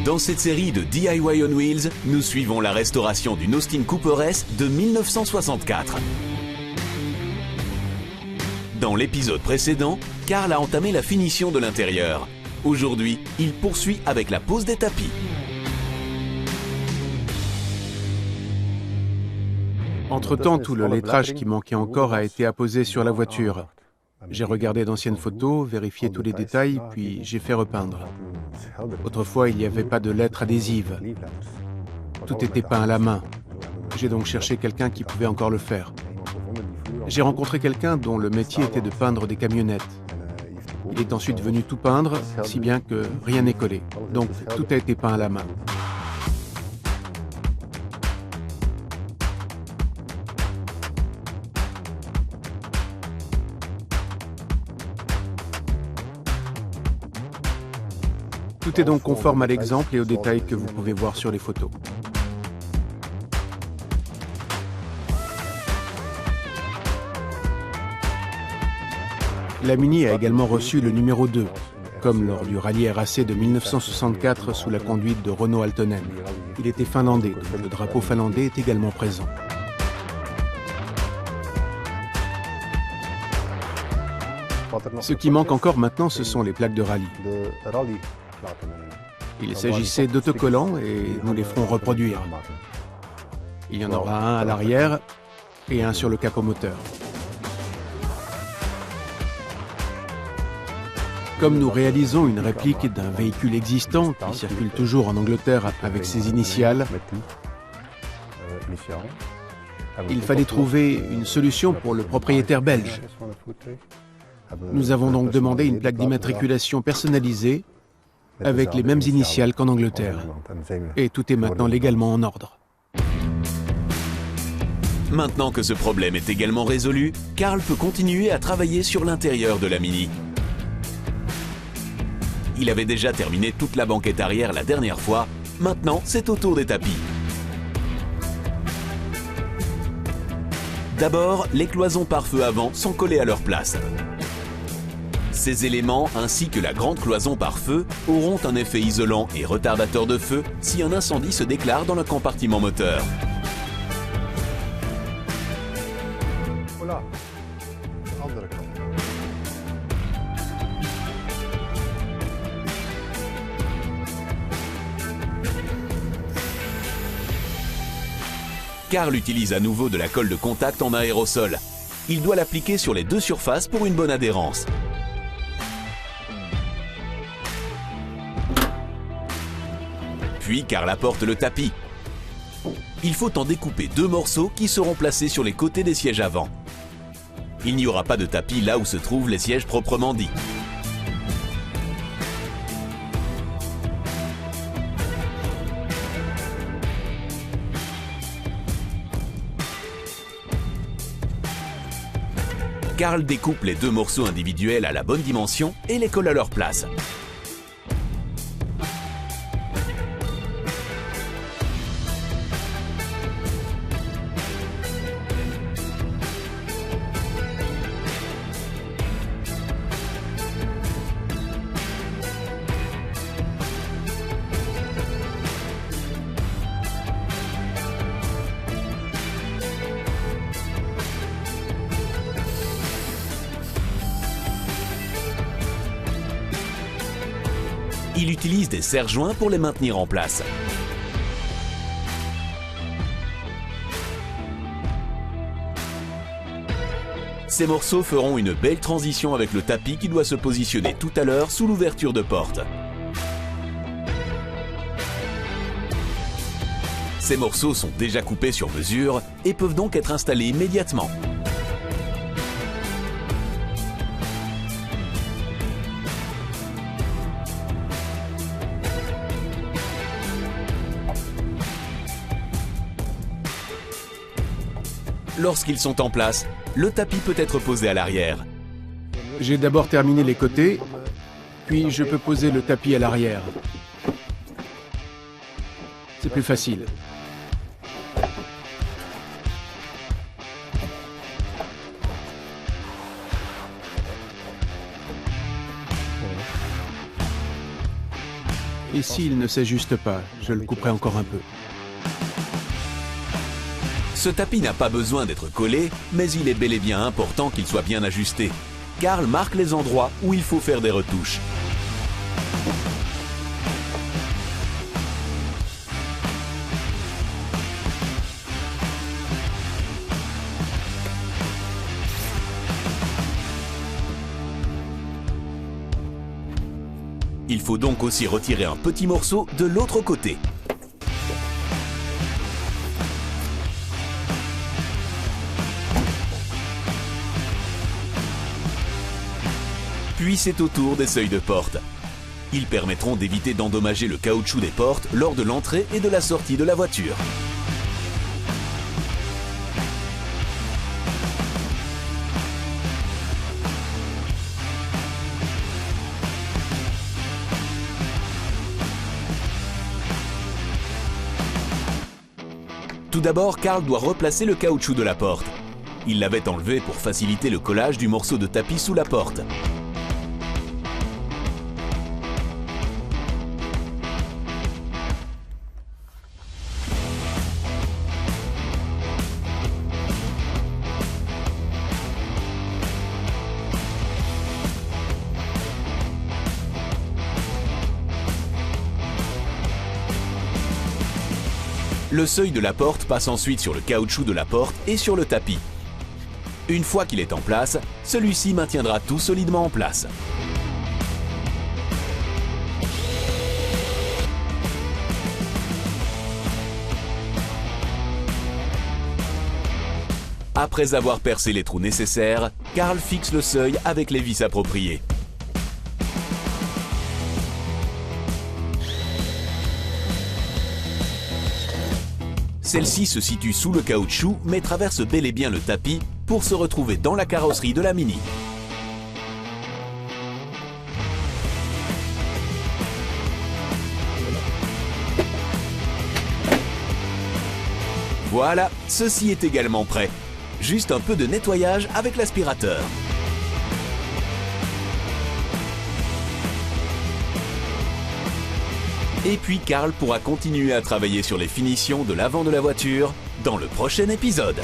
Dans cette série de DIY on Wheels, nous suivons la restauration d'une Austin Cooper S de 1964. Dans l'épisode précédent, Carl a entamé la finition de l'intérieur. Aujourd'hui, il poursuit avec la pose des tapis. Entre-temps, tout le lettrage qui manquait encore a été apposé sur la voiture. J'ai regardé d'anciennes photos, vérifié tous les détails, puis j'ai fait repeindre. Autrefois, il n'y avait pas de lettres adhésives. Tout était peint à la main. J'ai donc cherché quelqu'un qui pouvait encore le faire. J'ai rencontré quelqu'un dont le métier était de peindre des camionnettes. Il est ensuite venu tout peindre, si bien que rien n'est collé. Donc, tout a été peint à la main. Tout est donc conforme à l'exemple et aux détails que vous pouvez voir sur les photos. La Mini a également reçu le numéro 2, comme lors du rallye RAC de 1964 sous la conduite de Renaud Altonen. Il était finlandais, donc le drapeau finlandais est également présent. Ce qui manque encore maintenant, ce sont les plaques de rallye. Il s'agissait d'autocollants et nous les ferons reproduire. Il y en aura un à l'arrière et un sur le capot moteur. Comme nous réalisons une réplique d'un véhicule existant qui circule toujours en Angleterre avec ses initiales, il fallait trouver une solution pour le propriétaire belge. Nous avons donc demandé une plaque d'immatriculation personnalisée avec les mêmes initiales qu'en Angleterre. Et tout est maintenant légalement en ordre. Maintenant que ce problème est également résolu, Carl peut continuer à travailler sur l'intérieur de la Mini. Il avait déjà terminé toute la banquette arrière la dernière fois. Maintenant, c'est au tour des tapis. D'abord, les cloisons pare-feu avant sont collées à leur place. Ces éléments, ainsi que la grande cloison pare-feu, auront un effet isolant et retardateur de feu si un incendie se déclare dans le compartiment moteur. Carl utilise à nouveau de la colle de contact en aérosol. Il doit l'appliquer sur les deux surfaces pour une bonne adhérence. Puis Carl apporte le tapis. Il faut en découper deux morceaux qui seront placés sur les côtés des sièges avant. Il n'y aura pas de tapis là où se trouvent les sièges proprement dits. Carl découpe les deux morceaux individuels à la bonne dimension et les colle à leur place. Il utilise des serre-joints pour les maintenir en place. Ces morceaux feront une belle transition avec le tapis qui doit se positionner tout à l'heure sous l'ouverture de porte. Ces morceaux sont déjà coupés sur mesure et peuvent donc être installés immédiatement. Lorsqu'ils sont en place, le tapis peut être posé à l'arrière. J'ai d'abord terminé les côtés, puis je peux poser le tapis à l'arrière. C'est plus facile. Et s'il ne s'ajuste pas, je le couperai encore un peu. Ce tapis n'a pas besoin d'être collé, mais il est bel et bien important qu'il soit bien ajusté. Karl marque les endroits où il faut faire des retouches. Il faut donc aussi retirer un petit morceau de l'autre côté. Puis c'est au tour des seuils de porte. Ils permettront d'éviter d'endommager le caoutchouc des portes lors de l'entrée et de la sortie de la voiture. Tout d'abord, Karl doit replacer le caoutchouc de la porte. Il l'avait enlevé pour faciliter le collage du morceau de tapis sous la porte. Le seuil de la porte passe ensuite sur le caoutchouc de la porte et sur le tapis. Une fois qu'il est en place, celui-ci maintiendra tout solidement en place. Après avoir percé les trous nécessaires, Karl fixe le seuil avec les vis appropriées. Celle-ci se situe sous le caoutchouc, mais traverse bel et bien le tapis pour se retrouver dans la carrosserie de la Mini. Voilà, ceci est également prêt. Juste un peu de nettoyage avec l'aspirateur. Et puis Karl pourra continuer à travailler sur les finitions de l'avant de la voiture dans le prochain épisode.